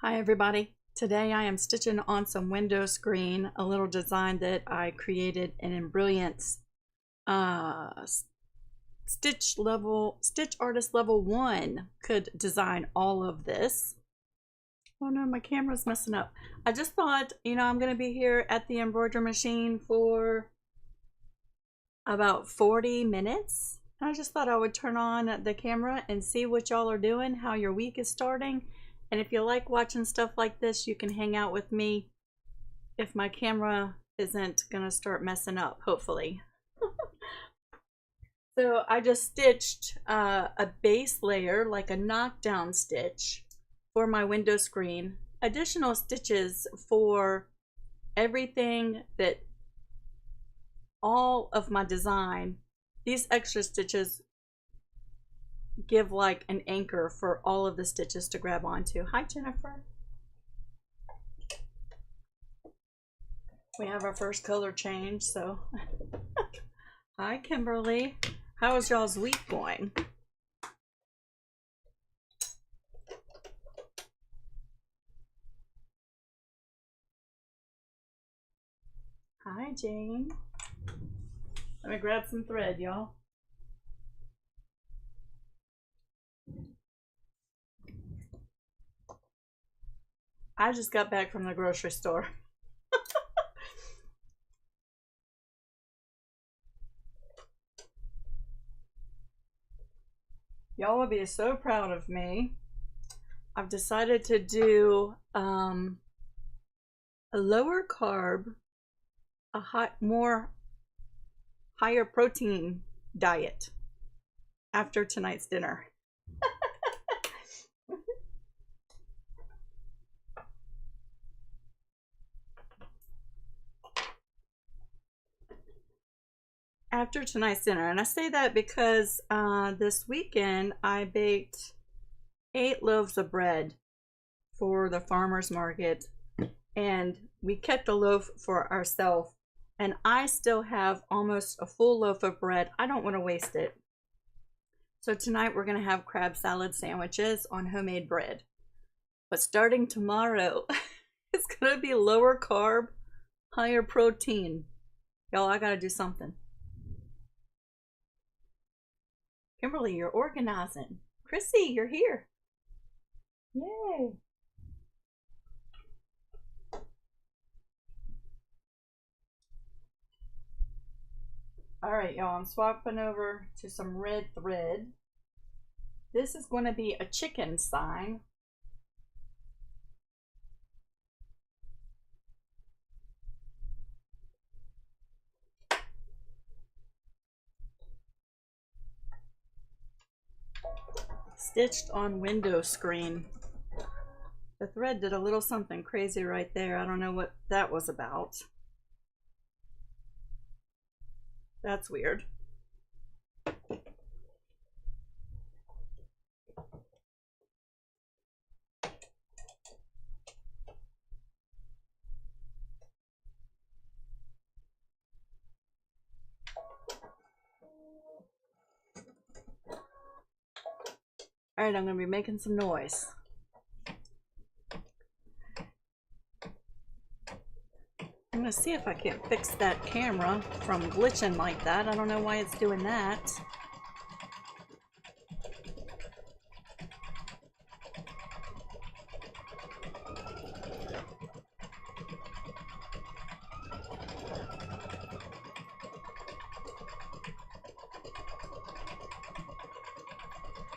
Hi everybody. Today I am stitching on some window screen, a little design that I created in Embroidery's stitch artist level 1 could design all of this. Oh no, my camera's messing up. I just thought, I'm going to be here at the embroidery machine for about 40 minutes. I just thought I would turn on the camera and see what y'all are doing, how your week is starting. And if you like watching stuff like this, you can hang out with me if my camera isn't gonna start messing up, hopefully. So I just stitched a base layer, like a knockdown stitch for my window screen. Additional stitches for everything that all of my design. These extra stitches give like an anchor for all of the stitches to grab onto. Hi Jennifer. We have our first color change, so hi Kimberly. How is y'all's week going? Hi Jane. Let me grab some thread, y'all. I just got back from the grocery store. Y'all will be so proud of me. I've decided to do a lower carb, higher protein diet after tonight's dinner. After tonight's dinner, and I say that because this weekend I baked 8 loaves of bread for the farmers market, and we kept a loaf for ourselves, and I still have almost a full loaf of bread. I don't want to waste it. So tonight we're going to have crab salad sandwiches on homemade bread. But starting tomorrow, it's going to be lower carb, higher protein. Y'all, I got to do something. Kimberly, you're organizing. Chrissy, you're here. Yay. All right, y'all, I'm swapping over to some red thread. This is going to be a chicken sign. Stitched on window screen. The thread did a little something crazy right there. I don't know what that was about. That's weird. All right, I'm going to be making some noise. I'm going to see if I can't fix that camera from glitching like that. I don't know why it's doing that.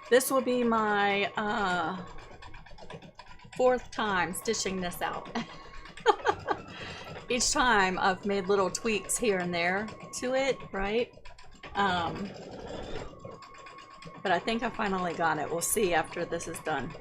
This will be my 4th time stitching this out. Each time I've made little tweaks here and there to it, right? But I think I finally got it. We'll see after this is done.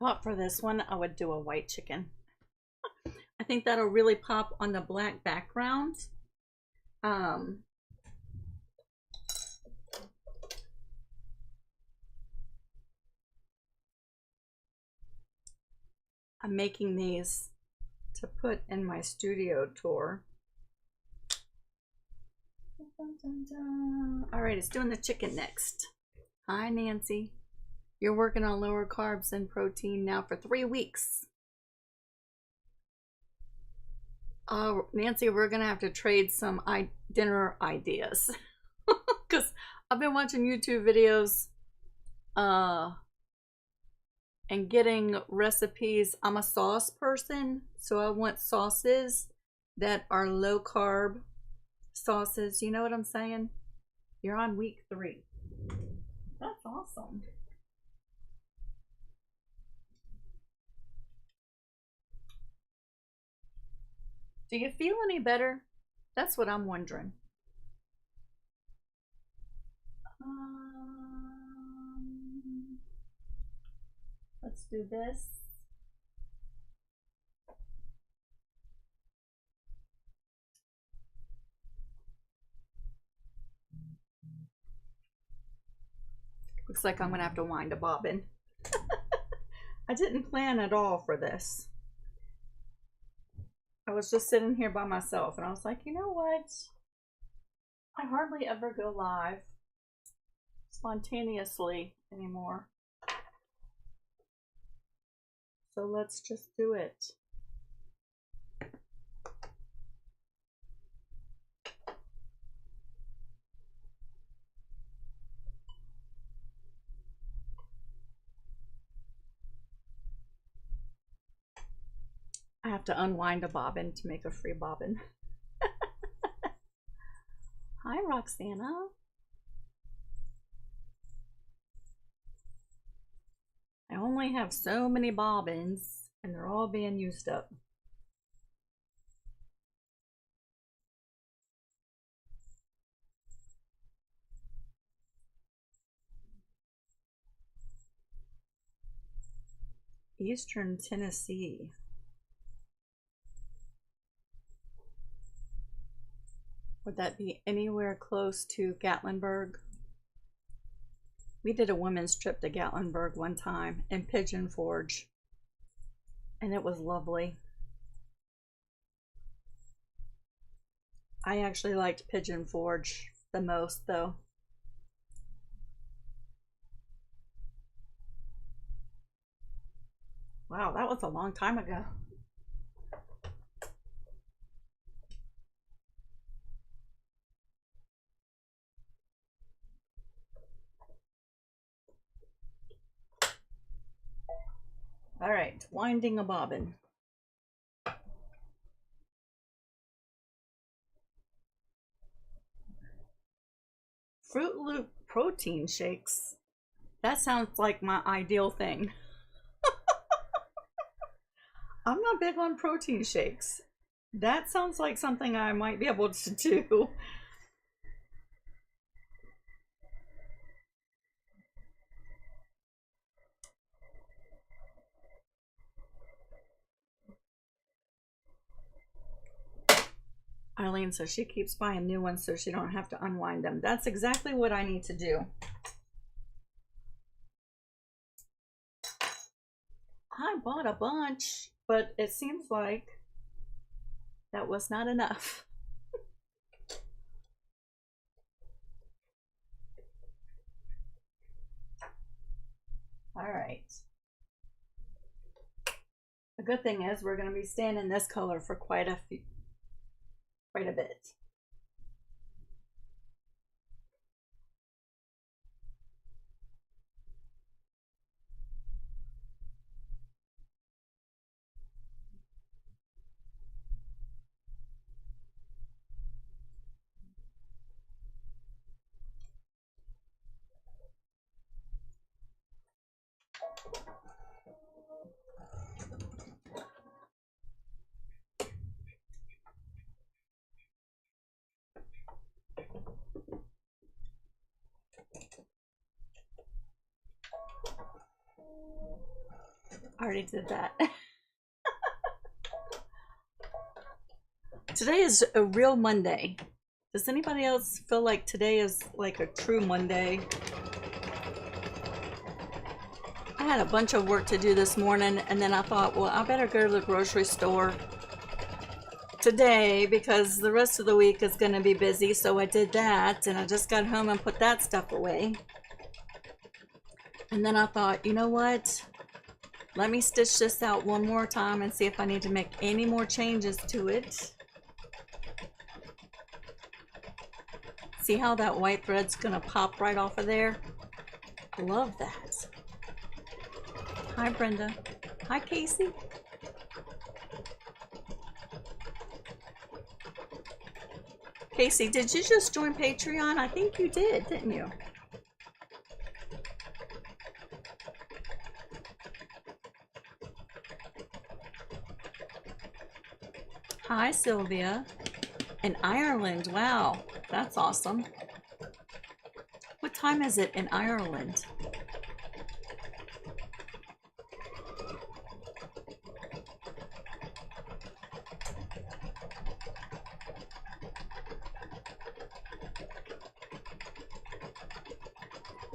thought for this one I would do a white chicken. I think that'll really pop on the black background. I'm making these to put in my studio tour. All right, it's doing the chicken next. Hi, Nancy. You're working on lower carbs and protein now for 3 weeks. Nancy, we're gonna have to trade some dinner ideas because I've been watching YouTube videos and getting recipes. I'm a sauce person, so I want sauces that are low carb sauces. You know what I'm saying? You're on week 3. That's awesome. Do you feel any better? That's what I'm wondering. Let's do this. Looks like I'm gonna have to wind a bobbin. I didn't plan at all for this. I was just sitting here by myself and I was like, you know what? I hardly ever go live spontaneously anymore. So let's just do it. I have to unwind a bobbin to make a free bobbin. Hi, Roxana. I only have so many bobbins and they're all being used up. Eastern Tennessee. Would that be anywhere close to Gatlinburg? We did a women's trip to Gatlinburg one time in Pigeon Forge, and it was lovely. I actually liked Pigeon Forge the most, though. Wow, that was a long time ago. All right, winding a bobbin. Fruit Loop protein shakes. That sounds like my ideal thing. I'm not big on protein shakes. That sounds like something I might be able to do. Eileen says she keeps buying new ones so she don't have to unwind them. That's exactly what I need to do. I bought a bunch, but it seems like that was not enough. All right. The good thing is we're going to be staying in this color for quite a bit. I already did that. Today is a real Monday. Does anybody else feel like today is like a true Monday? I had a bunch of work to do this morning, and then I thought, well, I better go to the grocery store today because the rest of the week is going to be busy. So I did that, and I just got home and put that stuff away. And then I thought, you know what? Let me stitch this out one more time and see if I need to make any more changes to it. See how that white thread's going to pop right off of there? I love that. Hi, Brenda. Hi, Casey. Casey, did you just join Patreon? I think you did, didn't you? Hi, Sylvia. In Ireland. Wow, that's awesome. What time is it in Ireland?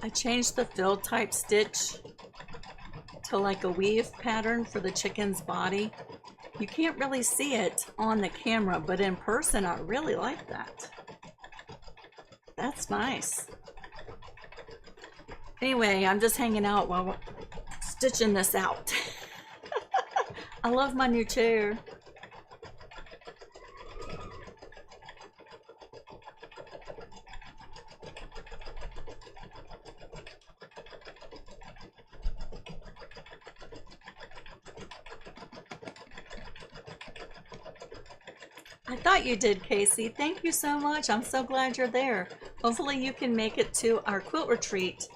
I changed the fill type stitch to like a weave pattern for the chicken's body. You can't really see it on the camera, but in person I really like that. That's nice. Anyway, I'm just hanging out while we're stitching this out. I love my new chair. I thought you did, Casey. Thank you so much. I'm so glad you're there. Hopefully you can make it to our quilt retreat.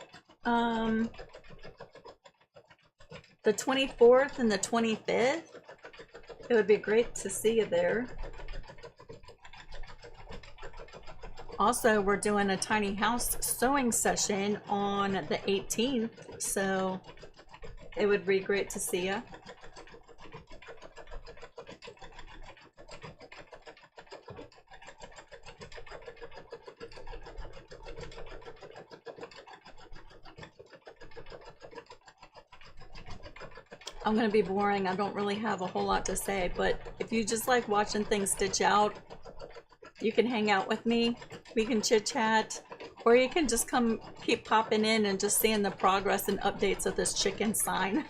The 24th and the 25th. It would be great to see you there. Also, we're doing a tiny house sewing session on the 18th, so it would be great to see you. I'm gonna be boring. I don't really have a whole lot to say, but if you just like watching things stitch out, you can hang out with me. We can chit chat, or you can just come keep popping in and just seeing the progress and updates of this chicken sign.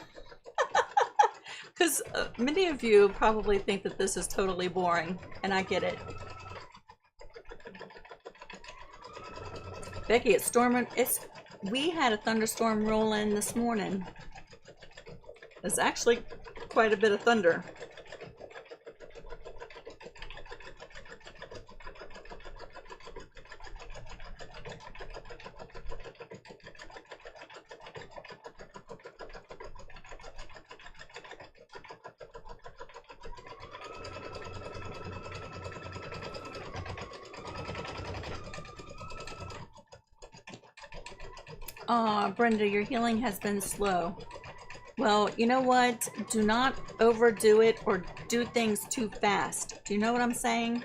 Because many of you probably think that this is totally boring, and I get it. Becky, it's storming. We had a thunderstorm roll in this morning. It's actually quite a bit of thunder. Aw, Brenda, your healing has been slow. Well, you know what? Do not overdo it or do things too fast. Do you know what I'm saying?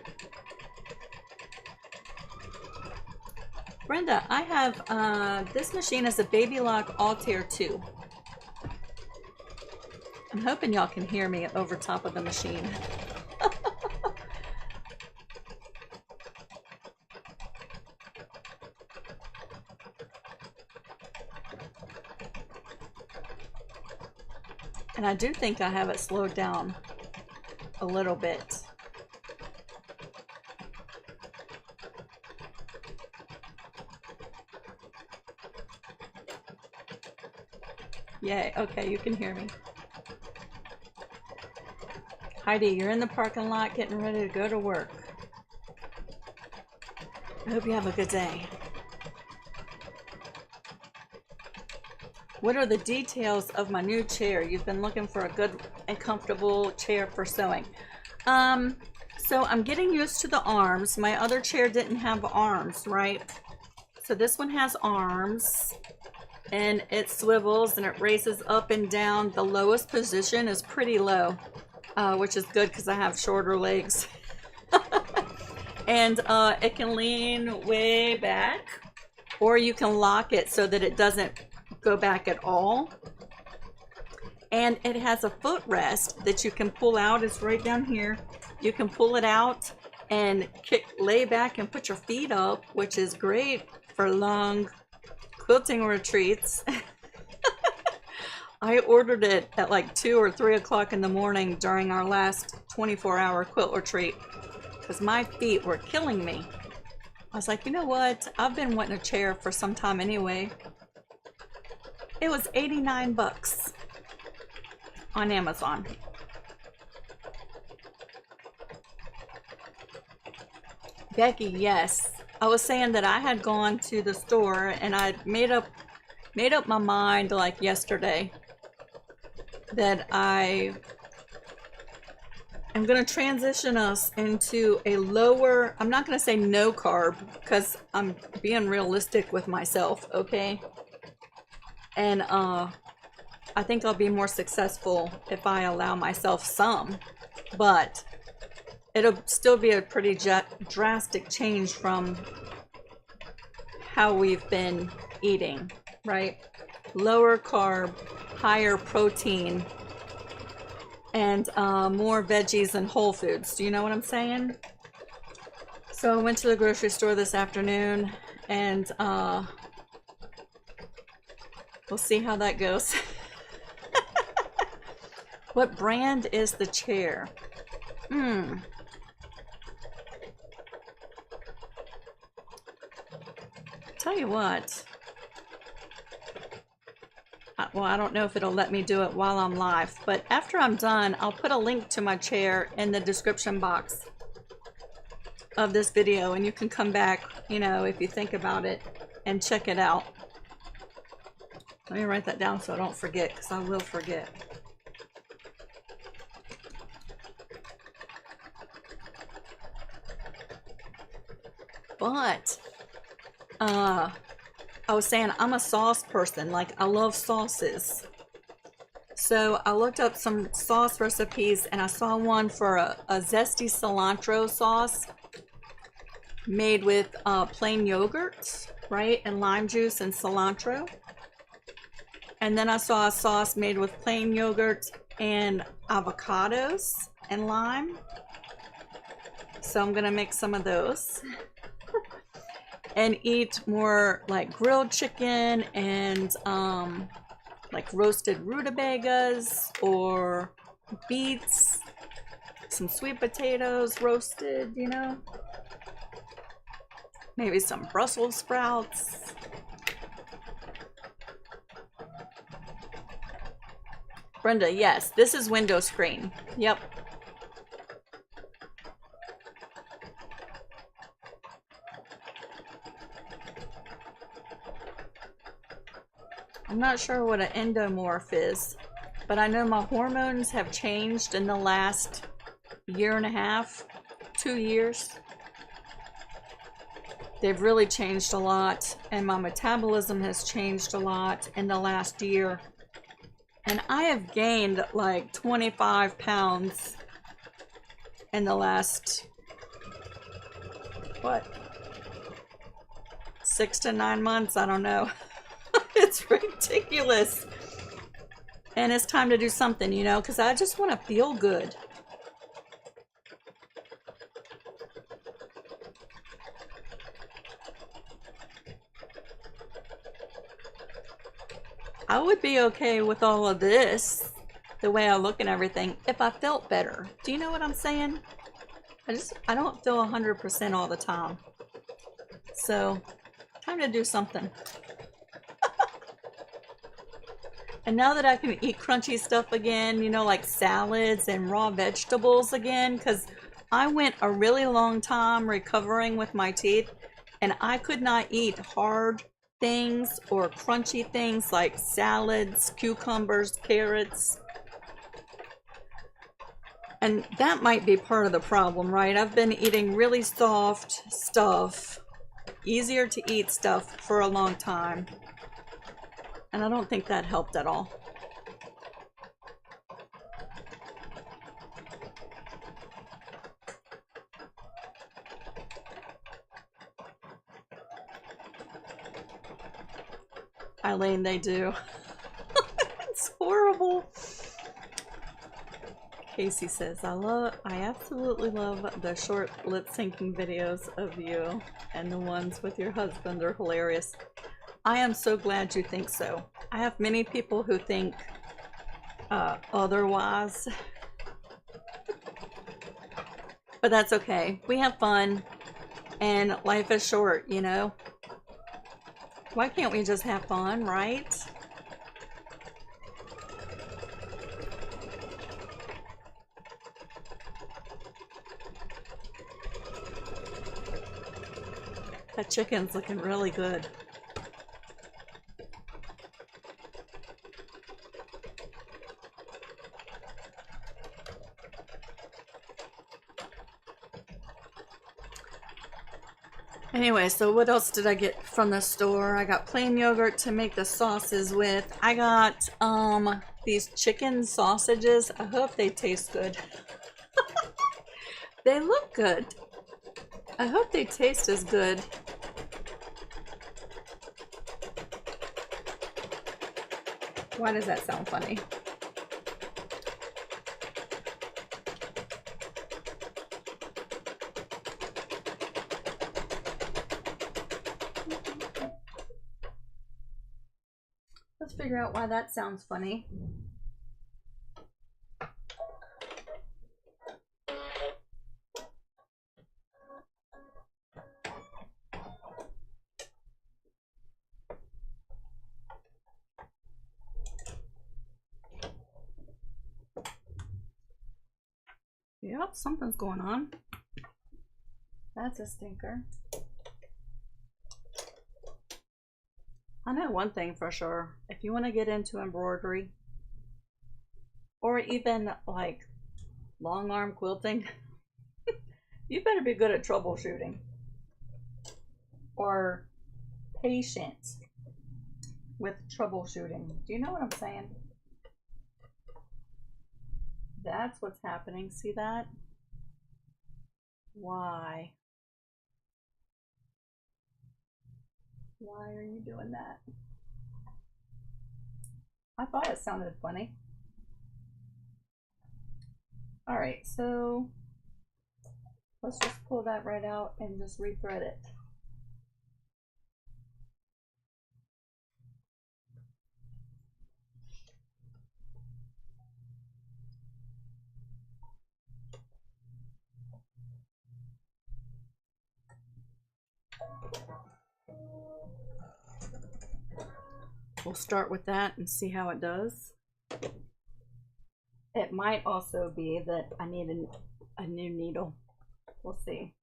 Brenda, I have, this machine is a Baby Lock Altair 2. I'm hoping y'all can hear me over top of the machine. And I do think I have it slowed down a little bit. Yay, okay, you can hear me. Heidi, you're in the parking lot getting ready to go to work. I hope you have a good day. What are the details of my new chair? You've been looking for a good and comfortable chair for sewing. So I'm getting used to the arms. My other chair didn't have arms, right? So this one has arms. and it swivels and it races up and down. The lowest position is pretty low, which is good because I have shorter legs. And it can lean way back, or you can lock it so that it doesn't go back at all. And it has a footrest that you can pull out. It's right down here. You can pull it out and lay back and put your feet up, which is great for long quilting retreats. I ordered it at like 2 or 3 o'clock in the morning during our last 24-hour quilt retreat because my feet were killing me. I was like, you know what? I've been wanting a chair for some time anyway. It was 89 bucks on Amazon. Becky, yes. I was saying that I had gone to the store and I made up my mind like yesterday that I am going to transition us into a lower, I'm not going to say no carb because I'm being realistic with myself, okay? And I think I'll be more successful if I allow myself some, but it'll still be a pretty drastic change from how we've been eating, right? Lower carb, higher protein, and more veggies and whole foods. Do you know what I'm saying? So I went to the grocery store this afternoon, and we'll see how that goes. What brand is the chair? Tell you what. Well, I don't know if it'll let me do it while I'm live, but after I'm done, I'll put a link to my chair in the description box of this video, and you can come back, you know, if you think about it, and check it out. Let me write that down so I don't forget, because I will forget. But I was saying I'm a sauce person. Like, I love sauces. So I looked up some sauce recipes and I saw one for a zesty cilantro sauce made with plain yogurt, right? And lime juice and cilantro. And then I saw a sauce made with plain yogurt and avocados and lime. So I'm gonna make some of those. And eat more like grilled chicken and like roasted rutabagas or beets, some sweet potatoes roasted, you know, maybe some Brussels sprouts. Brenda, yes, this is window screen. Yep. I'm not sure what an endomorph is, but I know my hormones have changed in the last 1.5 years, 2 years. They've really changed a lot, and my metabolism has changed a lot in the last year. And I have gained like 25 pounds in the last, what, 6 to 9 months? I don't know. It's ridiculous. And it's time to do something, you know, because I just want to feel good. I would be okay with all of this, the way I look and everything, if I felt better. Do you know what I'm saying? I don't feel 100% all the time. So, time to do something. And now that I can eat crunchy stuff again, you know, like salads and raw vegetables again, because I went a really long time recovering with my teeth, and I could not eat hard things or crunchy things like salads, cucumbers, carrots. And that might be part of the problem, right? I've been eating really soft stuff, easier to eat stuff for a long time. And I don't think that helped at all. Eileen, they do. It's horrible. Casey says, I absolutely love the short lip syncing videos of you, and the ones with your husband are hilarious. I am so glad you think so. I have many people who think otherwise. But that's okay. We have fun, and life is short, you know? Why can't we just have fun, right? That chicken's looking really good. Anyway, so what else did I get from the store? I got plain yogurt to make the sauces with. I got these chicken sausages. I hope they taste good. They look good. I hope they taste as good. Why does that sound funny? Let's figure out why that sounds funny. Yep, something's going on. That's a stinker. I know one thing for sure. If you want to get into embroidery, or even like long arm quilting, you better be good at troubleshooting. Or patient with troubleshooting. Do you know what I'm saying? That's what's happening. See that? Why? Why are you doing that? I thought it sounded funny. All right, so let's just pull that right out and just rethread it. We'll start with that and see how it does. It might also be that I need a new needle. We'll see.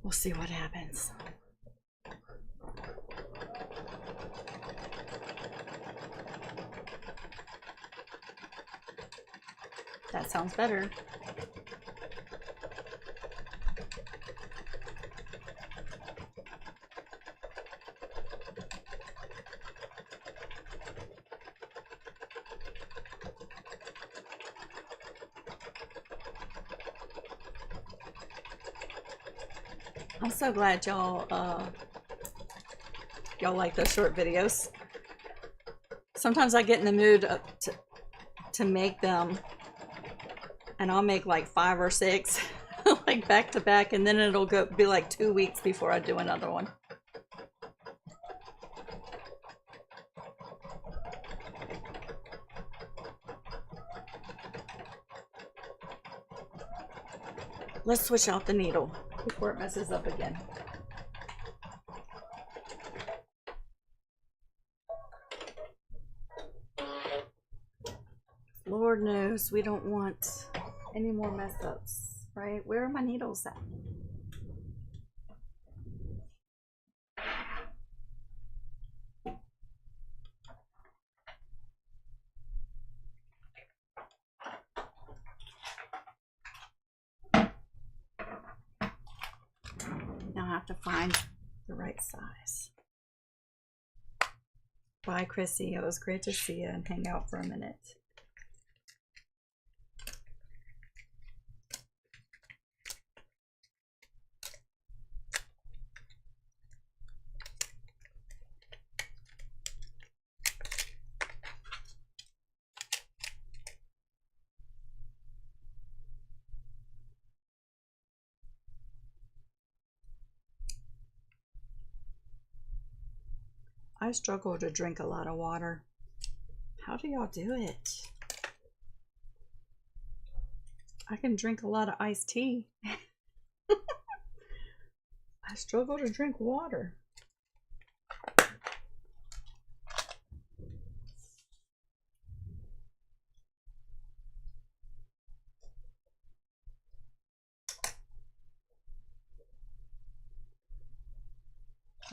We'll see what happens. That sounds better. I'm so glad y'all like those short videos. Sometimes I get in the mood to make them, and I'll make like 5 or 6 like back to back, and then it'll be like 2 weeks before I do another one. Let's switch out the needle before it messes up again. Lord knows we don't want any more mess ups, right? Where are my needles at? have to find the right size. Bye, Chrissy. It was great to see you and hang out for a minute. I struggle to drink a lot of water. How do y'all do it? I can drink a lot of iced tea. I struggle to drink water.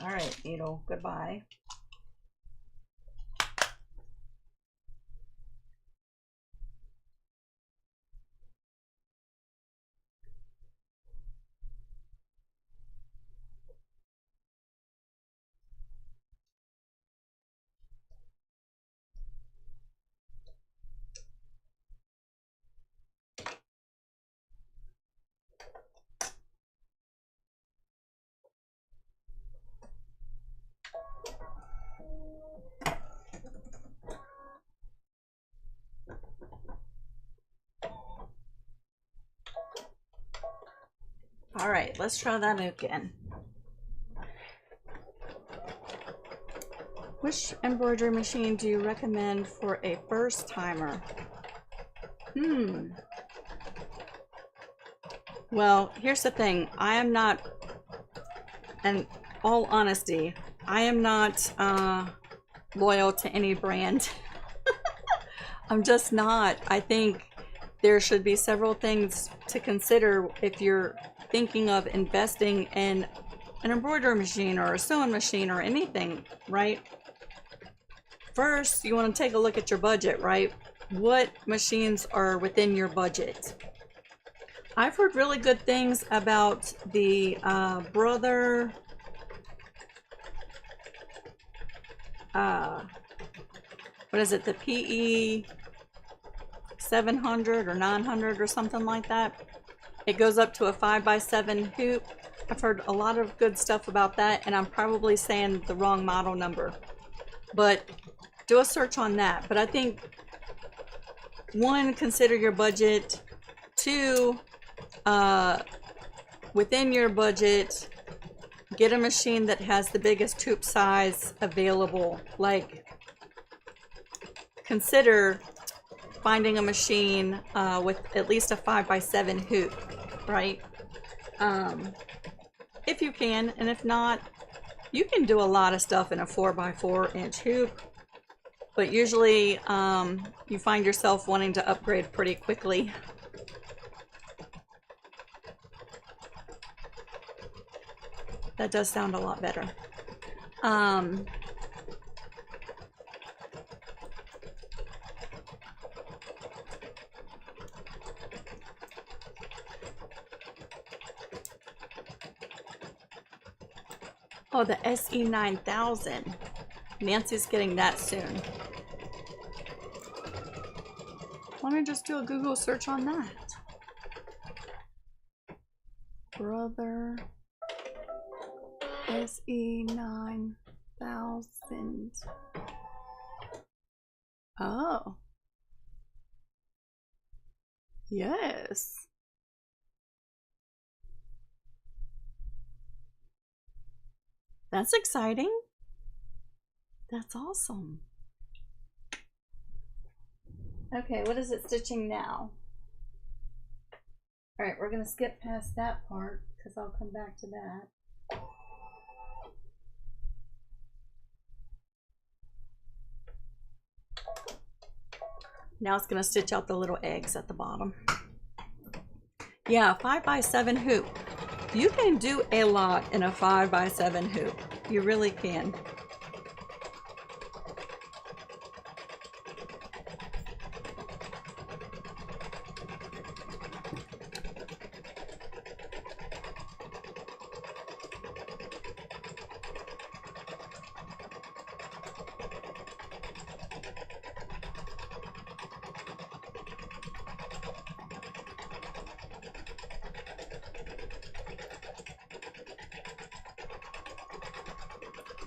All right, needle, goodbye. All right, let's try that again. Which embroidery machine do you recommend for a first timer? Well, here's the thing. I am not, in all honesty, I am not loyal to any brand. I'm just not. I think there should be several things to consider if you're thinking of investing in an embroidery machine or a sewing machine or anything, right? First, you want to take a look at your budget, right? What machines are within your budget? I've heard really good things about the Brother what is it, the PE 700 or 900 or something like that. It goes up to a 5x7 hoop. I've heard a lot of good stuff about that, and I'm probably saying the wrong model number, but do a search on that. But I think, one, consider your budget. Two, within your budget, get a machine that has the biggest hoop size available. Like, consider finding a machine with at least a 5x7 hoop, right? If you can, and if not, you can do a lot of stuff in a 4x4 inch hoop, but usually you find yourself wanting to upgrade pretty quickly. That does sound a lot better. Oh, the SE 9000. Nancy's getting that soon. Let me just do a Google search on that. Brother SE 9000. Oh. Yes. That's exciting. That's awesome. Okay, what is it stitching now? All right, we're going to skip past that part because I'll come back to that. Now it's going to stitch out the little eggs at the bottom. Yeah, 5x7 hoop. You can do a lot in a 5x7 hoop. You really can.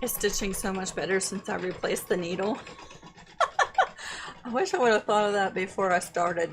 It's stitching so much better since I replaced the needle. I wish I would have thought of that before I started.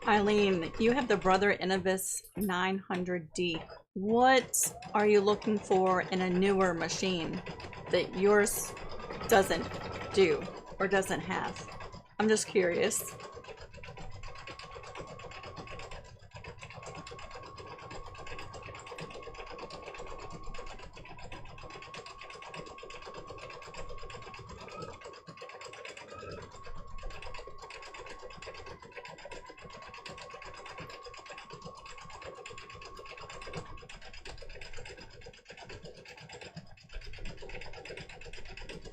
Eileen, you have the Brother Innovis 900D. What are you looking for in a newer machine that yours doesn't do or doesn't have? I'm just curious.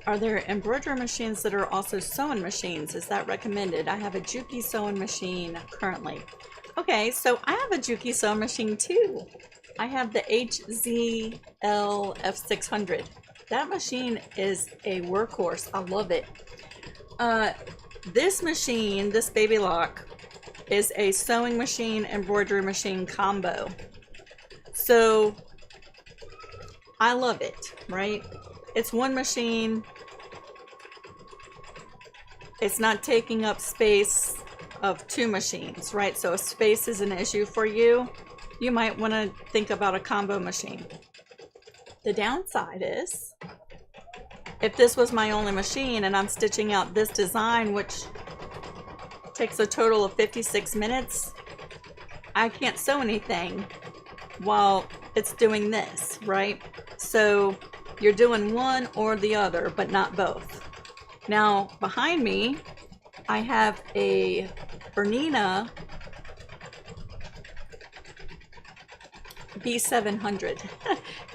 Are there embroidery machines that are also sewing machines? Is that recommended? I have a Juki sewing machine currently. Okay, so I have a Juki sewing machine too. I have the HZL F600. That machine is a workhorse. I love it. This machine, this Baby Lock, is a sewing machine, embroidery machine combo. So I love it, right? It's one machine. It's not taking up space of two machines, right? So if space is an issue for you, you might want to think about a combo machine. The downside is, if this was my only machine and I'm stitching out this design, which takes a total of 56 minutes, I can't sew anything while it's doing this, right? So you're doing one or the other, but not both. Now, behind me, I have a Bernina B700,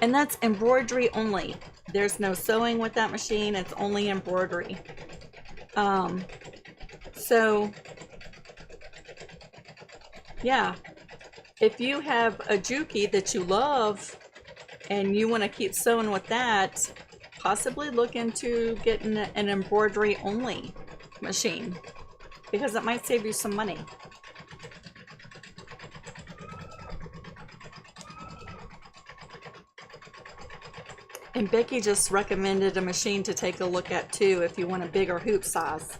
and that's embroidery only. There's no sewing with that machine, it's only embroidery. So, yeah, if you have a Juki that you love and you want to keep sewing with that, possibly look into getting an embroidery only machine, because it might save you some money. And Becky just recommended a machine to take a look at too if you want a bigger hoop size.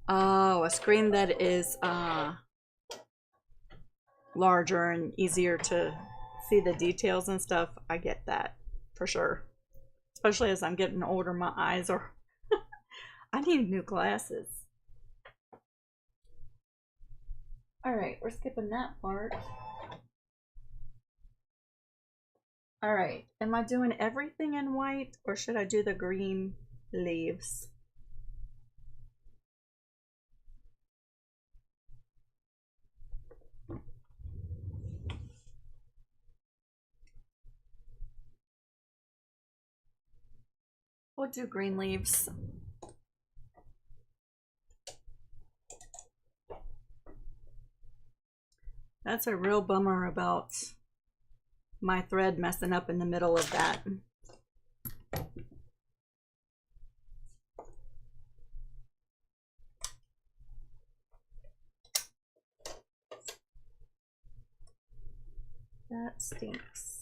Oh, a screen that is larger and easier to see the details and stuff. I get that for sure. Especially as I'm getting older, my eyes are... I need new glasses. Alright, we're skipping that part. Alright, am I doing everything in white or should I do the green leaves? We'll do green leaves. That's a real bummer about my thread messing up in the middle of that. That stinks.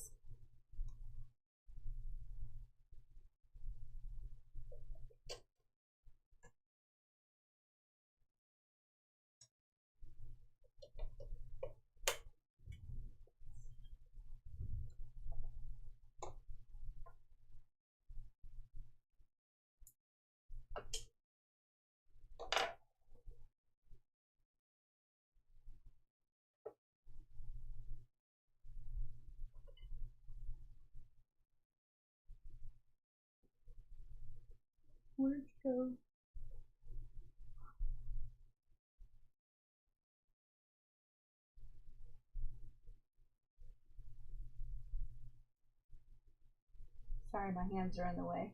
Where'd it go? Sorry, my hands are in the way.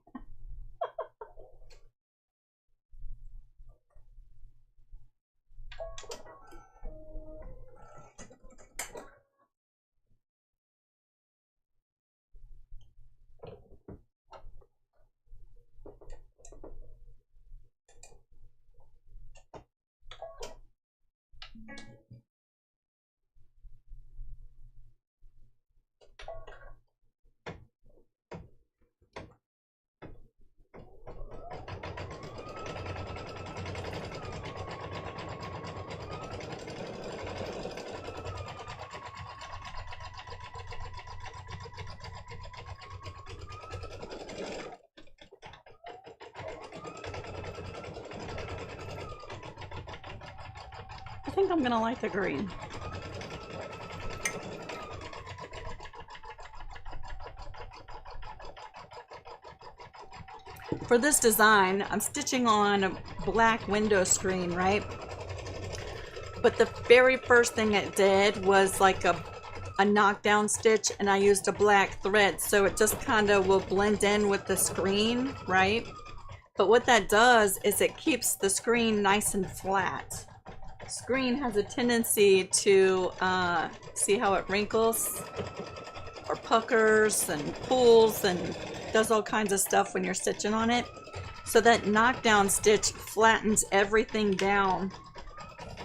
I think I'm gonna like the green. For this design, I'm stitching on a black window screen, right? But the very first thing it did was like a knockdown stitch, and I used a black thread, so it just kind of will blend in with the screen, right? But what that does is it keeps the screen nice and flat. Screen has a tendency to see how it wrinkles or puckers and pulls and does all kinds of stuff when you're stitching on it. So that knockdown stitch flattens everything down.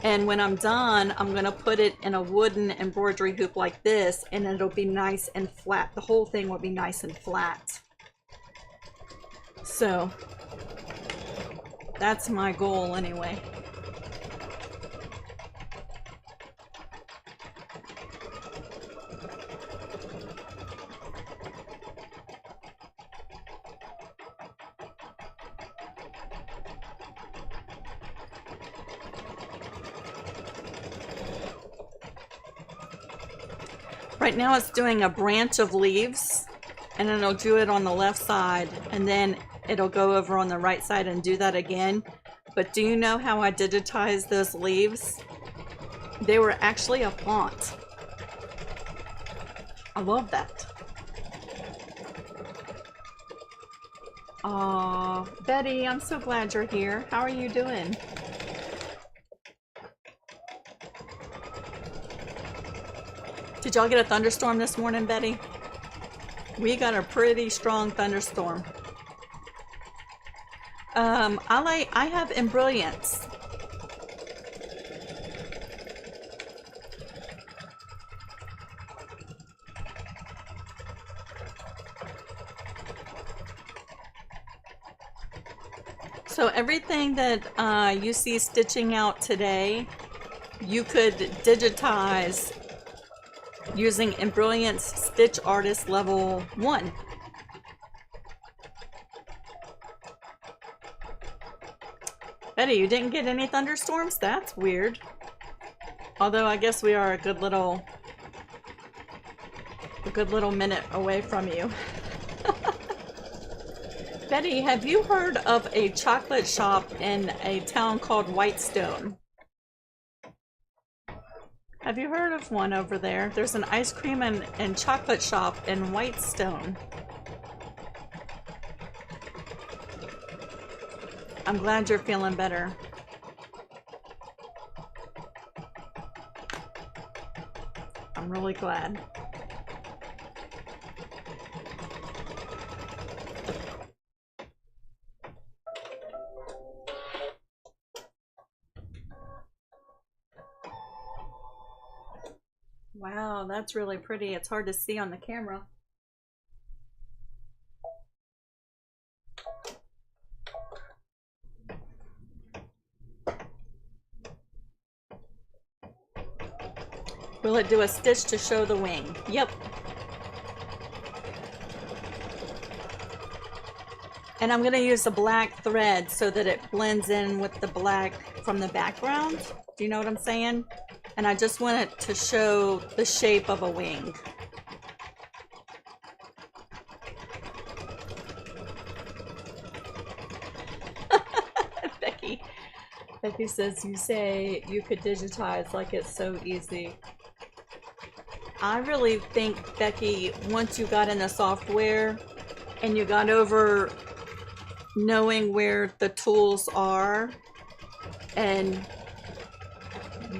And when I'm done, I'm gonna put it in a wooden embroidery hoop like this, and it'll be nice and flat. The whole thing will be nice and flat. So that's my goal anyway. Right now it's doing a branch of leaves, and then it'll do it on the left side, and then it'll go over on the right side and do that again. But do you know how I digitized those leaves? They were actually a font. I love that. Aw, Betty, I'm so glad you're here. How are you doing? Did y'all get a thunderstorm this morning, Betty? We got a pretty strong thunderstorm. I have Embroidery. So everything that you see stitching out today, you could digitize using Embroidery Stitch Artist Level 1. Betty, you didn't get any thunderstorms? That's weird. Although I guess we are a good little minute away from you. Betty, have you heard of a chocolate shop in a town called Whitestone? Have you heard of one over there? There's an ice cream and chocolate shop in Whitestone. I'm glad you're feeling better. I'm really glad. Wow, that's really pretty. It's hard to see on the camera. Will it do a stitch to show the wing? Yep. And I'm going to use a black thread so that it blends in with the black from the background. Do you know what I'm saying? And I just want it to show the shape of a wing. Becky says, you say you could digitize like it's so easy. I really think, Becky, once you got in the software, and you got over knowing where the tools are and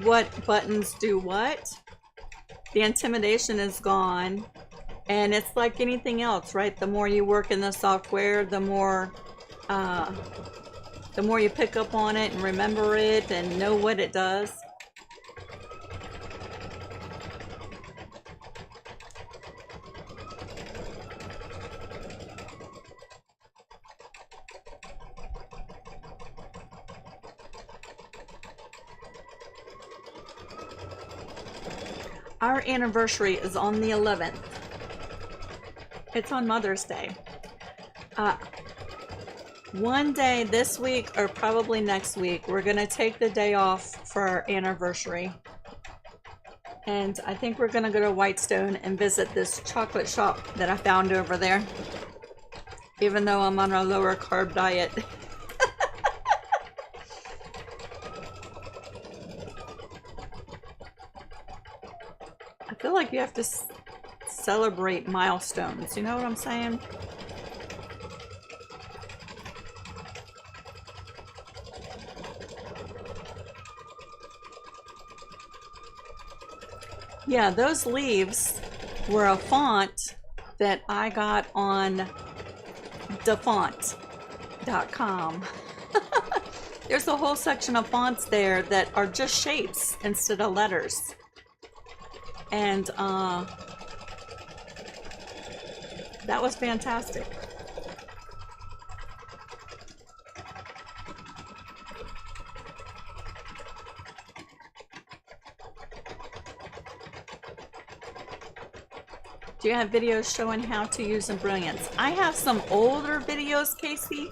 what buttons do what, the intimidation is gone. And it's like anything else, right? The more you work in the software, the more you pick up on it and remember it and know what it does. Our anniversary is on the 11th. It's on Mother's Day. One day this week or probably next week, we're gonna take the day off for our anniversary. And I think we're gonna go to Whitestone and visit this chocolate shop that I found over there. Even though I'm on a lower carb diet. I feel like you have to celebrate milestones, you know what I'm saying? Yeah, those leaves were a font that I got on dafont.com. There's a whole section of fonts there that are just shapes instead of letters. And that was fantastic. Do you have videos showing how to use Embroidery? I have some older videos, Casey.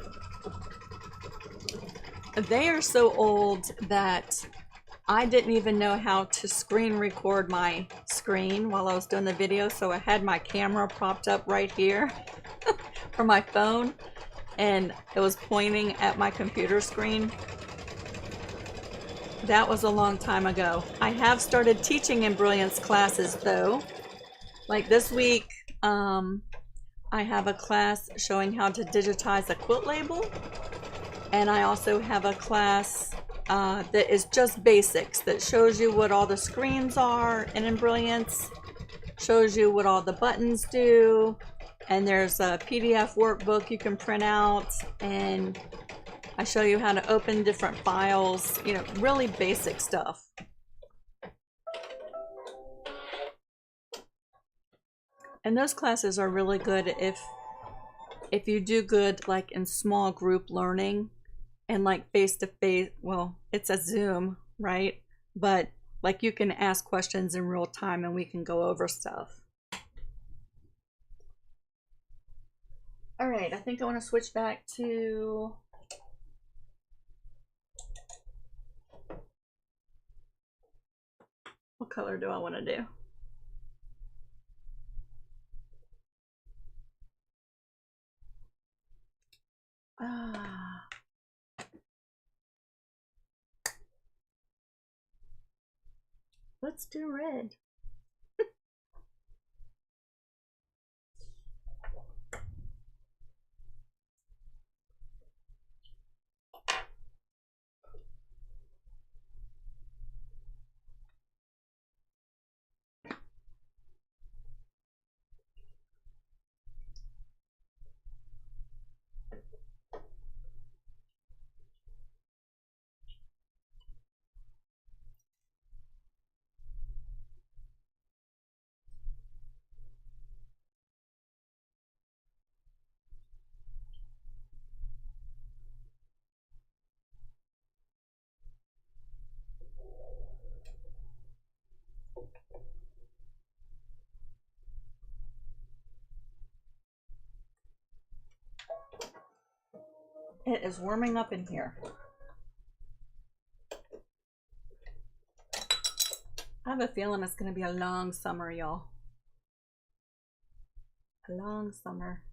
They are so old that I didn't even know how to screen record my screen while I was doing the video, so I had my camera propped up right here for my phone, and it was pointing at my computer screen. That was a long time ago. I have started teaching Embroidery classes though. Like this week, I have a class showing how to digitize a quilt label, and I also have a class that is just basics, that shows you what all the screens are in Embroidery, shows you what all the buttons do, and there's a PDF workbook you can print out, and I show you how to open different files, you know, really basic stuff. And those classes are really good if you do good like in small group learning and like face-to-face. Well, it's a Zoom, right? But like you can ask questions in real time and we can go over stuff. All right, I think I want to switch back to what color do I want to do? Let's do red. It is warming up in here. I have a feeling it's going to be a long summer, y'all. A long summer.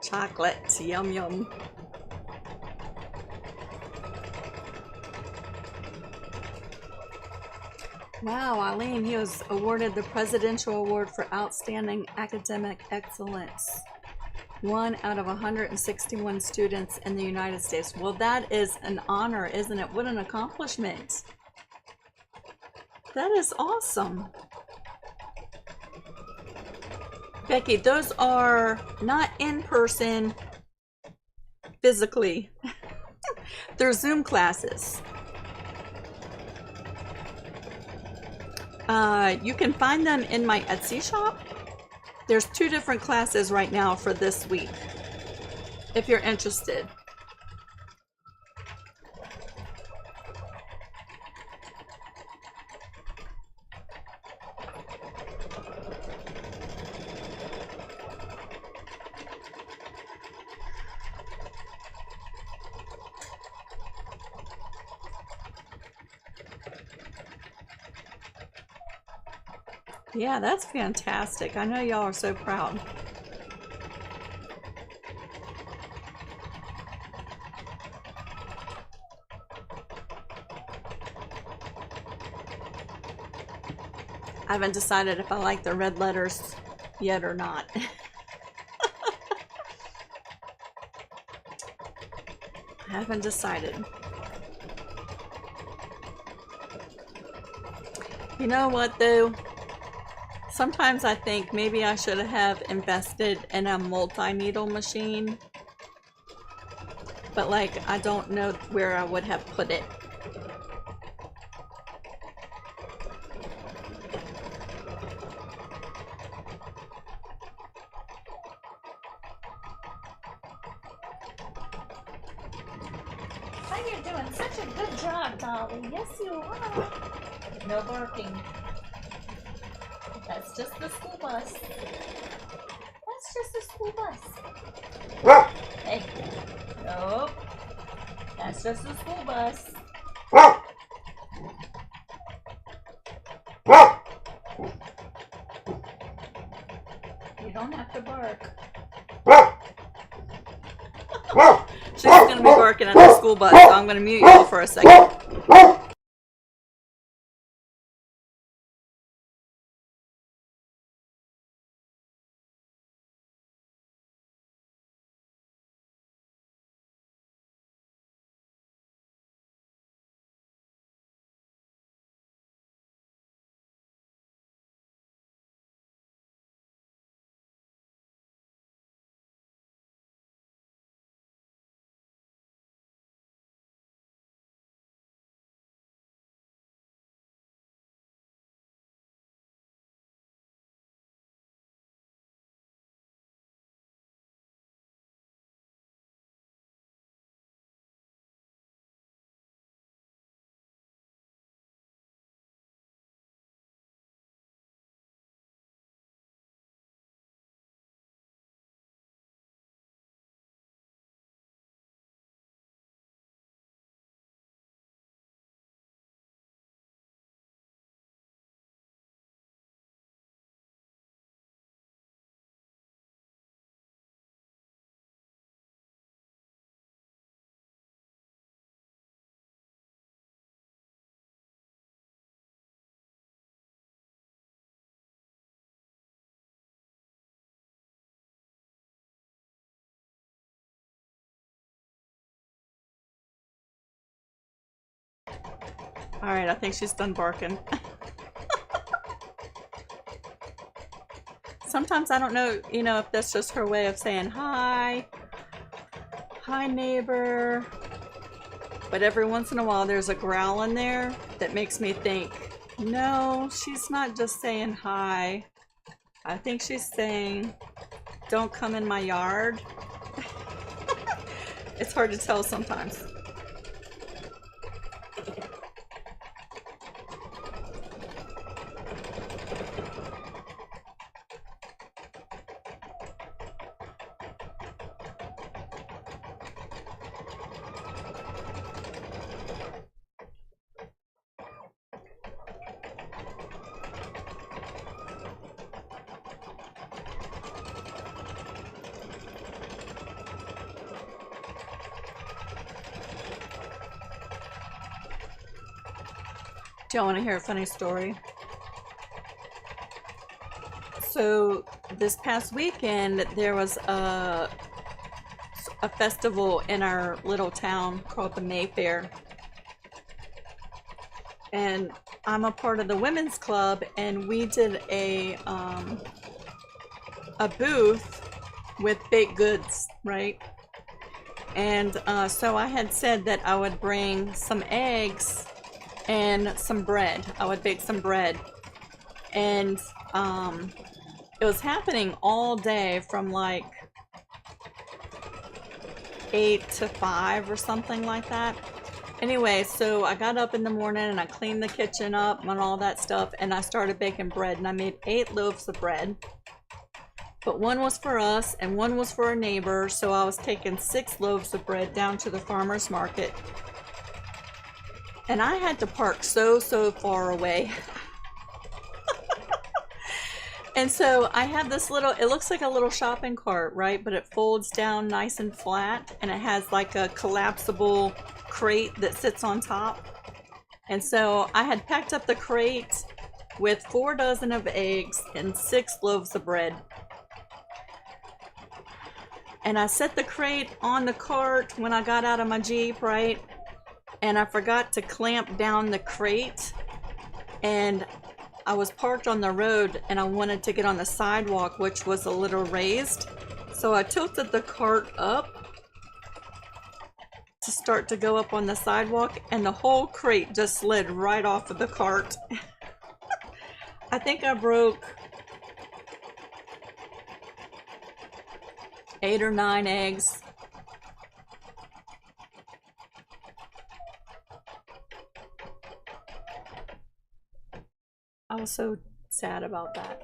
chocolate. Yum, yum. Wow, Eileen, he was awarded the Presidential Award for Outstanding Academic Excellence. 1 out of 161 students in the United States. Well, that is an honor, isn't it? What an accomplishment. That is awesome. Becky, those are not in person physically. They're Zoom classes. You can find them in my Etsy shop. There's 2 different classes right now for this week, if you're interested. Yeah, that's fantastic. I know y'all are so proud. I haven't decided if I like the red letters yet or not. I haven't decided. You know what though? Sometimes I think maybe I should have invested in a multi-needle machine. But like, I don't know where I would have put it. You're doing such a good job, Dolly. Yes, you are. No barking. That's just the school bus. That's just the school bus. Hey. Nope. That's just the school bus. You don't have to bark. She's going to be barking at the school bus, so I'm going to mute you for a second. Alright, I think she's done barking. Sometimes I don't know, you know, if that's just her way of saying hi. Hi, neighbor. But every once in a while there's a growl in there that makes me think, no, she's not just saying hi. I think she's saying, don't come in my yard. It's hard to tell sometimes. Do y'all want to hear a funny story? So this past weekend there was a festival in our little town called the Mayfair, and I'm a part of the women's club, and we did a booth with baked goods, right? And so I had said that I would bring some eggs and some bread. I would bake some bread, and it was happening all day from like 8 to 5 or something like that. Anyway, so I got up in the morning and I cleaned the kitchen up and all that stuff, and I started baking bread, and I made 8 loaves of bread. But one was for us and one was for a neighbor, so I was taking 6 loaves of bread down to the farmer's market. And I had to park so far away. And so I have this little, it looks like a little shopping cart, right? But it folds down nice and flat, and it has like a collapsible crate that sits on top. And so I had packed up the crate with 4 dozen of eggs and 6 loaves of bread. And I set the crate on the cart when I got out of my Jeep, right? And I forgot to clamp down the crate, and I was parked on the road and I wanted to get on the sidewalk, which was a little raised. So I tilted the cart up to start to go up on the sidewalk, and the whole crate just slid right off of the cart. I think I broke 8 or 9 eggs. I was so sad about that.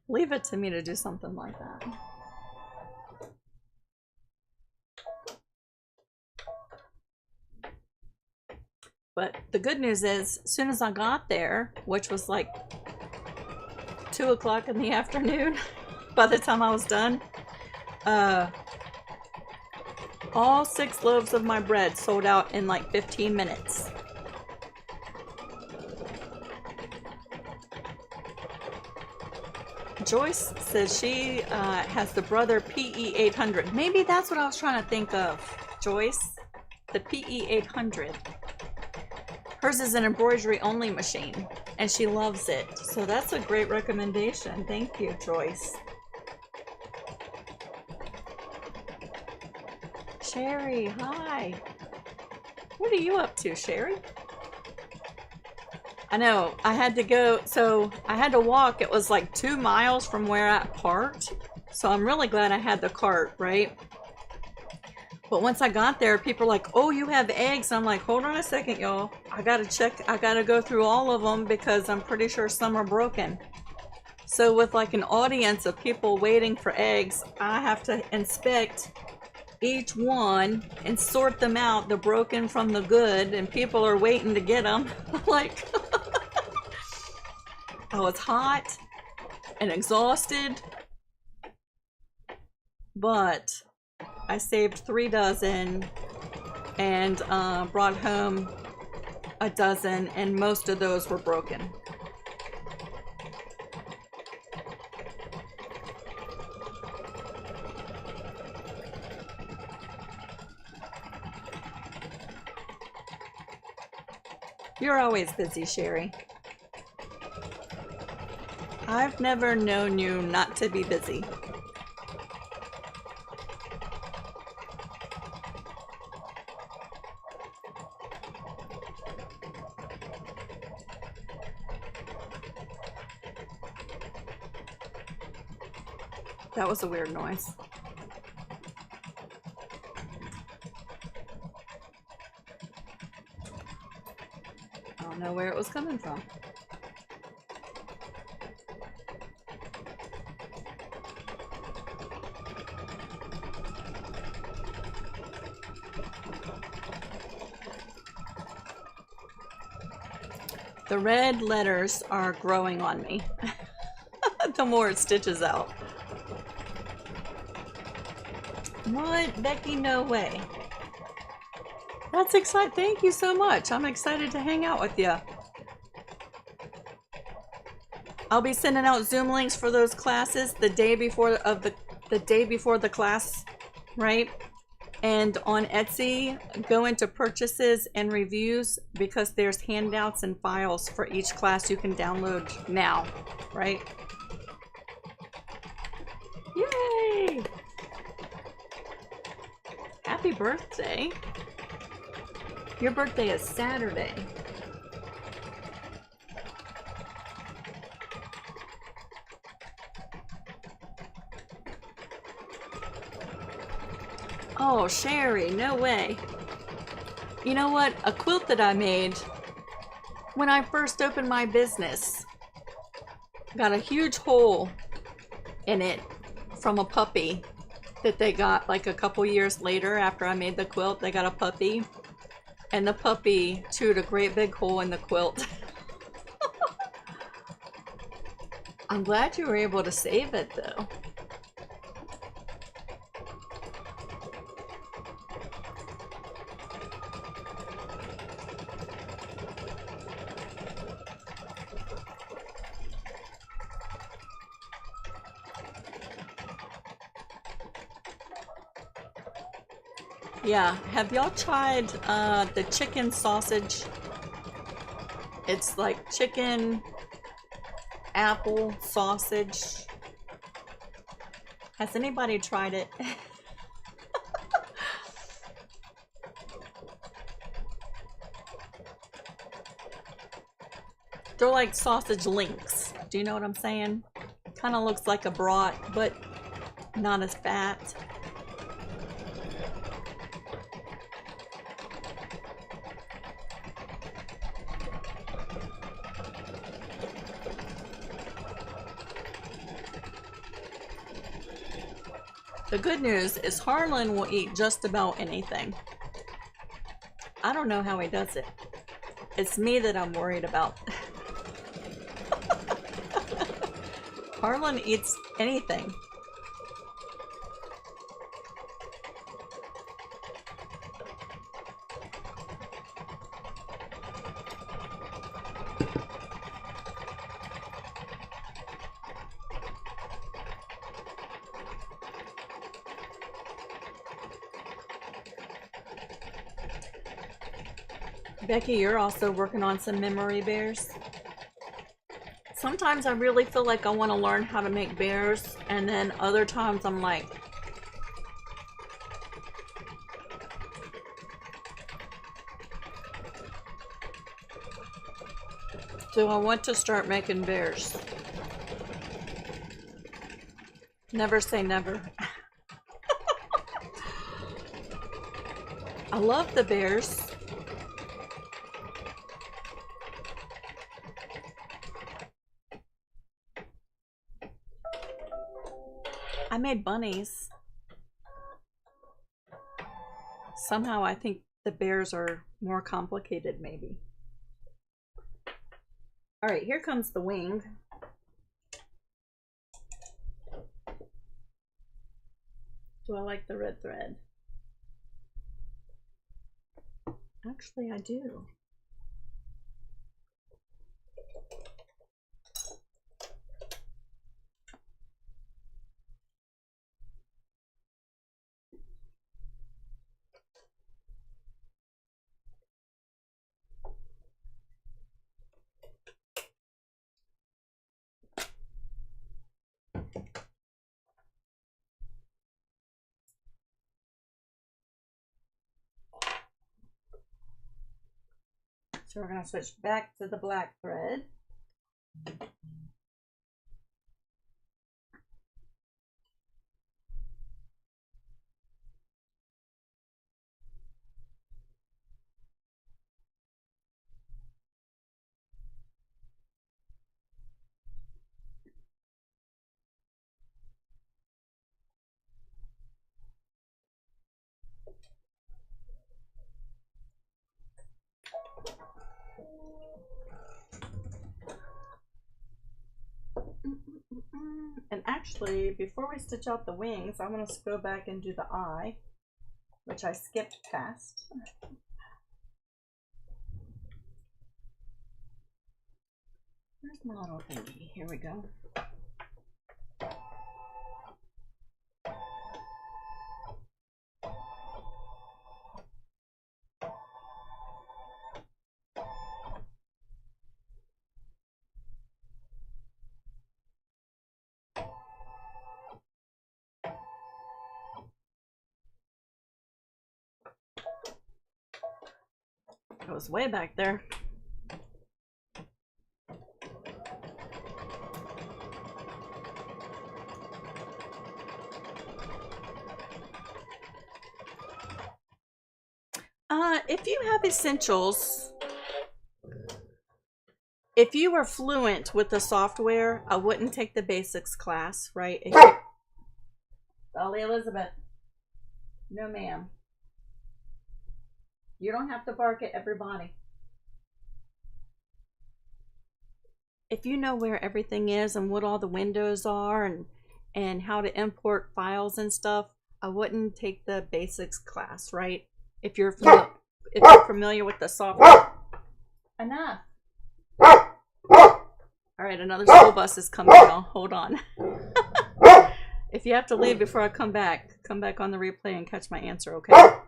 Leave it to me to do something like that. But the good news is, as soon as I got there, which was like 2 o'clock in the afternoon, by the time I was done, all 6 loaves of my bread sold out in like 15 minutes. Joyce says she has the Brother PE800. Maybe that's what I was trying to think of, Joyce. The PE800. Hers is an embroidery only machine, and she loves it. So that's a great recommendation. Thank you, Joyce. Sherry, hi. What are you up to, Sherry? I know, I had to go, so I had to walk. It was like 2 miles from where I parked. So I'm really glad I had the cart, right? But once I got there, people were like, oh, you have eggs. I'm like, hold on a second, y'all. I gotta check, I gotta go through all of them because I'm pretty sure some are broken. So with like an audience of people waiting for eggs, I have to inspect each one and sort them out, the broken from the good, and people are waiting to get them. Like, I was hot and exhausted, but I saved 3 dozen and brought home a dozen, and most of those were broken. You're always busy, Sherry. I've never known you not to be busy. That was a weird noise. I don't know where it was coming from. The red letters are growing on me. The more it stitches out. What? Becky, no way. That's exciting. Thank you so much. I'm excited to hang out with you. I'll be sending out Zoom links for those classes the day before the class, right? And on Etsy, go into purchases and reviews because there's handouts and files for each class you can download now, right? Yay! Happy birthday. Your birthday is Saturday. Oh, Sherry, no way. You know what? A quilt that I made when I first opened my business got a huge hole in it from a puppy that they got like a couple years later after I made the quilt. They got a puppy, and the puppy chewed a great big hole in the quilt. I'm glad you were able to save it though. Yeah, have y'all tried the chicken sausage? It's like chicken apple sausage. Has anybody tried it? They're like sausage links. Do you know what I'm saying? Kind of looks like a brat, but not as fat. The good news is Harlan will eat just about anything. I don't know how he does it. It's me that I'm worried about. Harlan eats anything. Becky, you're also working on some memory bears. Sometimes I really feel like I want to learn how to make bears, and then other times I'm like, do I want to start making bears? Never say never. I love the bears. I made bunnies. Somehow I think the bears are more complicated, maybe. All right, here comes the wing. Do I like the red thread? Actually, I do. So we're going to switch back to the black thread. And actually, before we stitch out the wings, I'm going to go back and do the eye, which I skipped past. Where's my little thingy? Here we go. It was way back there. If you have essentials, if you were fluent with the software, I wouldn't take the basics class, right? Dolly Elizabeth. No, ma'am. You don't have to bark at everybody. If you know where everything is and what all the windows are and how to import files and stuff, I wouldn't take the basics class, right? If you're familiar with the software. Enough. All right, another school bus is coming now. Hold on. If you have to leave before I come back on the replay and catch my answer, okay?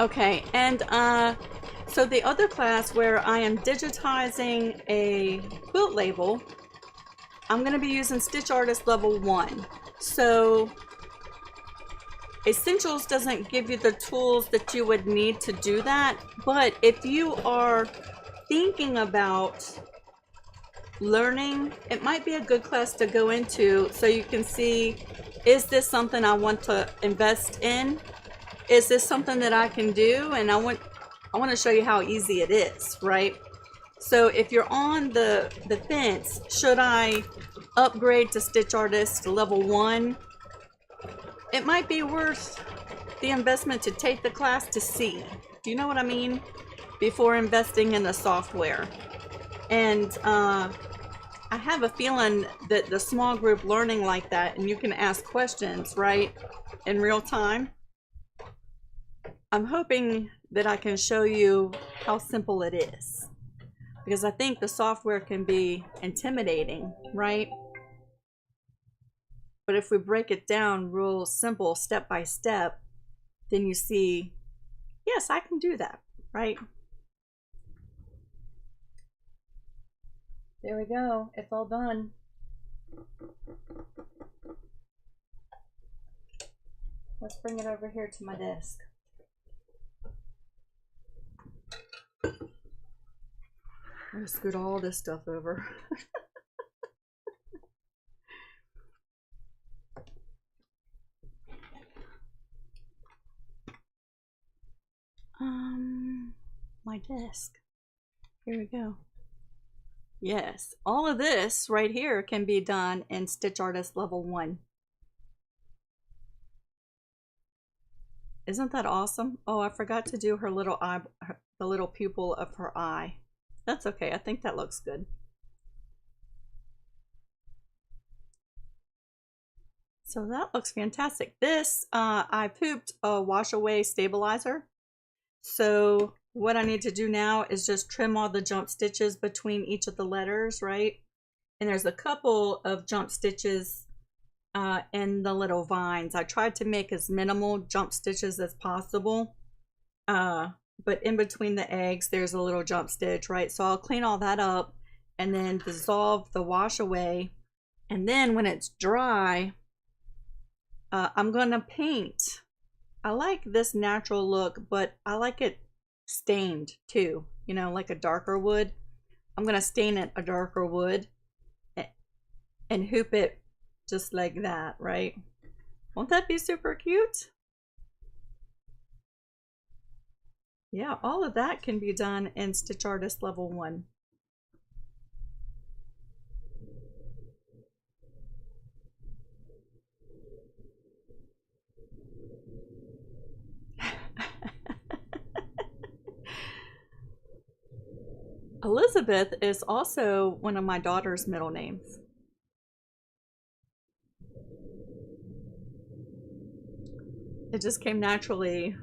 Okay, and so the other class where I am digitizing a quilt label, I'm going to be using Stitch Artist Level 1. So Essentials doesn't give you the tools that you would need to do that, but if you are thinking about learning, it might be a good class to go into so you can see, is this something I want to invest in? Is this something that I can do? And I want to show you how easy it is, right? So if you're on the fence, should I upgrade to Stitch Artist Level 1? It might be worth the investment to take the class to see. Do you know what I mean? Before investing in the software. And I have a feeling that the small group learning like that, and you can ask questions, right, in real time. I'm hoping that I can show you how simple it is, because I think the software can be intimidating, right? But if we break it down real simple, step by step, then you see, yes, I can do that, right? There we go. It's all done. Let's bring it over here to my desk. I'm gonna scoot all this stuff over. My desk. Here we go. Yes, all of this right here can be done in Stitch Artist Level 1. Isn't that awesome? Oh, I forgot to do her little eye, the little pupil of her eye. That's okay. I think that looks good. So that looks fantastic. This, I pooped a wash away stabilizer. So what I need to do now is just trim all the jump stitches between each of the letters, right? And there's a couple of jump stitches in the little vines. I tried to make as minimal jump stitches as possible. But in between the eggs, there's a little jump stitch, right? So I'll clean all that up and then dissolve the wash away. And then when it's dry, I'm gonna paint. I like this natural look, but I like it stained too, you know, like a darker wood. I'm gonna stain it a darker wood and hoop it just like that, right? Won't that be super cute? Yeah, all of that can be done in Stitch Artist Level 1. Elizabeth is also one of my daughter's middle names. It just came naturally.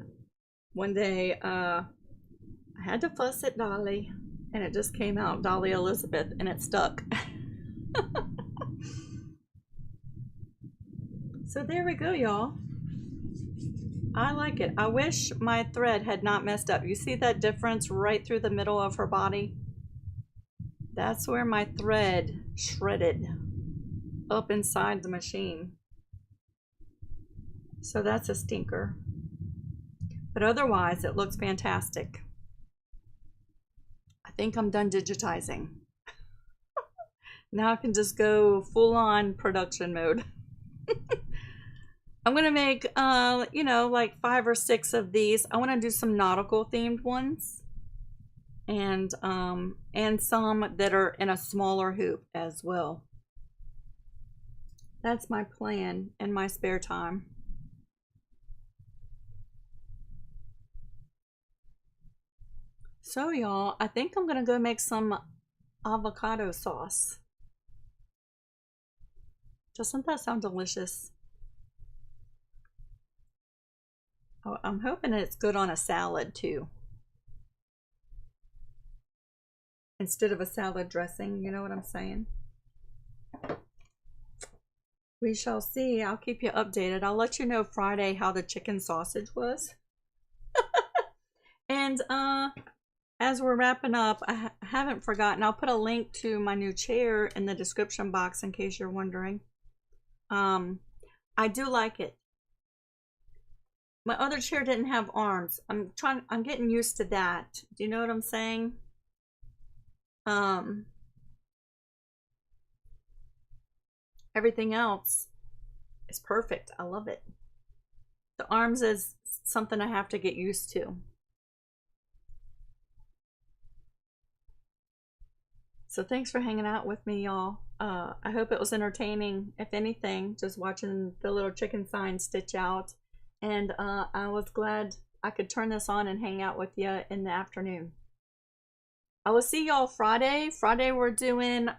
One day, I had to fuss at Dolly, and it just came out Dolly Elizabeth, and it stuck. So there we go, y'all. I like it. I wish my thread had not messed up. You see that difference right through the middle of her body? That's where my thread shredded up inside the machine. So that's a stinker. But otherwise, it looks fantastic. I think I'm done digitizing. Now I can just go full-on production mode. I'm gonna make, you know, like 5 or 6 of these. I want to do some nautical themed ones, and some that are in a smaller hoop as well. That's my plan in my spare time. So y'all, I think I'm gonna go make some avocado sauce. Doesn't that sound delicious? Oh, I'm hoping it's good on a salad too. Instead of a salad dressing, you know what I'm saying? We shall see. I'll keep you updated. I'll let you know Friday how the chicken sausage was. And as we're wrapping up, I haven't forgotten, I'll put a link to my new chair in the description box in case you're wondering. I do like it. My other chair didn't have arms. I'm getting used to that. Do you know what I'm saying? Everything else is perfect. I love it. The arms is something I have to get used to. So thanks for hanging out with me, y'all. I hope it was entertaining, if anything, just watching the little chicken sign stitch out. And I was glad I could turn this on and hang out with you in the afternoon. I will see y'all Friday. Friday we're doing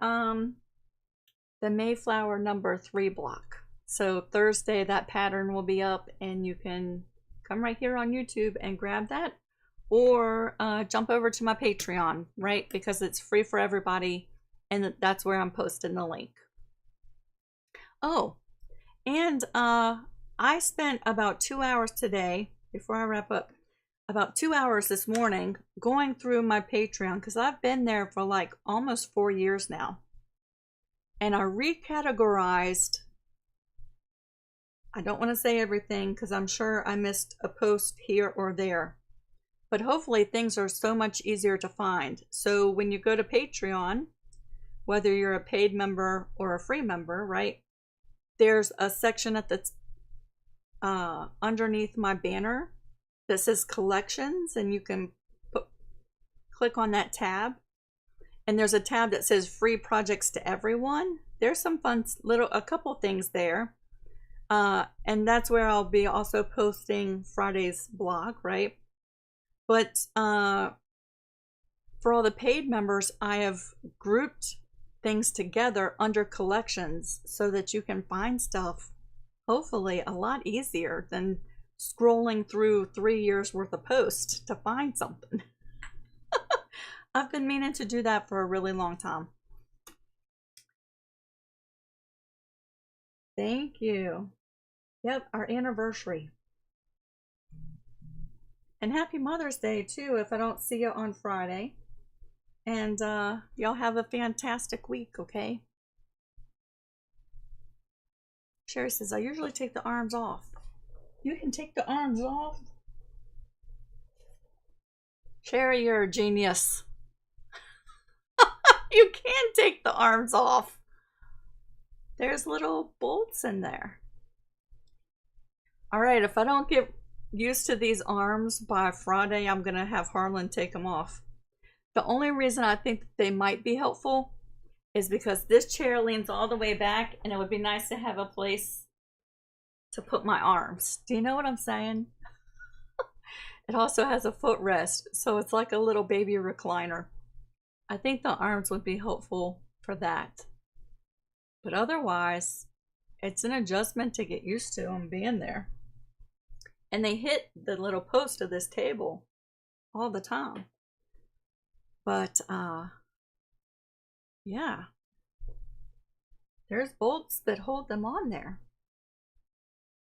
the Mayflower number 3 block. So Thursday that pattern will be up, and you can come right here on YouTube and grab that, or jump over to my Patreon, right? Because it's free for everybody, and that's where I'm posting the link. Oh, and I spent about 2 hours today, before I wrap up, about 2 hours this morning going through my Patreon, because I've been there for like almost 4 years now. And I recategorized, I don't want to say everything because I'm sure I missed a post here or there, but hopefully things are so much easier to find. So when you go to Patreon, whether you're a paid member or a free member, right, there's a section at the underneath my banner that says collections, and you can click on that tab, and there's a tab that says free projects to everyone. There's some fun a couple things there, and that's where I'll be also posting Friday's blog, right? But for all the paid members, I have grouped things together under collections so that you can find stuff hopefully a lot easier than scrolling through 3 years worth of posts to find something. I've been meaning to do that for a really long time. Thank you. Yep, our anniversary. And happy Mother's Day too if I don't see you on Friday. And y'all have a fantastic week, okay? Sherry says, I usually take the arms off. You can take the arms off? Sherry, you're a genius. You can take the arms off. There's little bolts in there. All right, if I don't get used to these arms by Friday, I'm going to have Harlan take them off. The only reason I think that they might be helpful is because this chair leans all the way back, and it would be nice to have a place to put my arms. Do you know what I'm saying? It also has a footrest, so it's like a little baby recliner. I think the arms would be helpful for that. But otherwise, it's an adjustment to get used to them being there. And they hit the little post of this table all the time. But, yeah. There's bolts that hold them on there.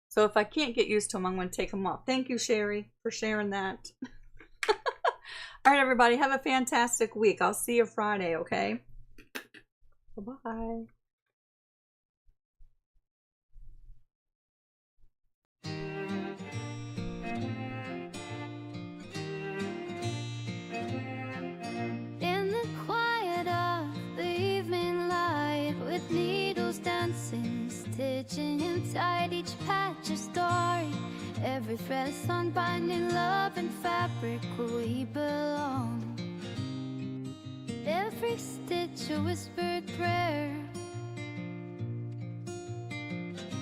So if I can't get used to them, I'm going to take them off. Thank you, Sherry, for sharing that. All right, everybody, have a fantastic week. I'll see you Friday, okay? Bye-bye. In the quiet of the evening light, with needles dancing, stitching inside each patch of story, every thread unbinding love and fabric where we belong. Every stitch a whispered prayer,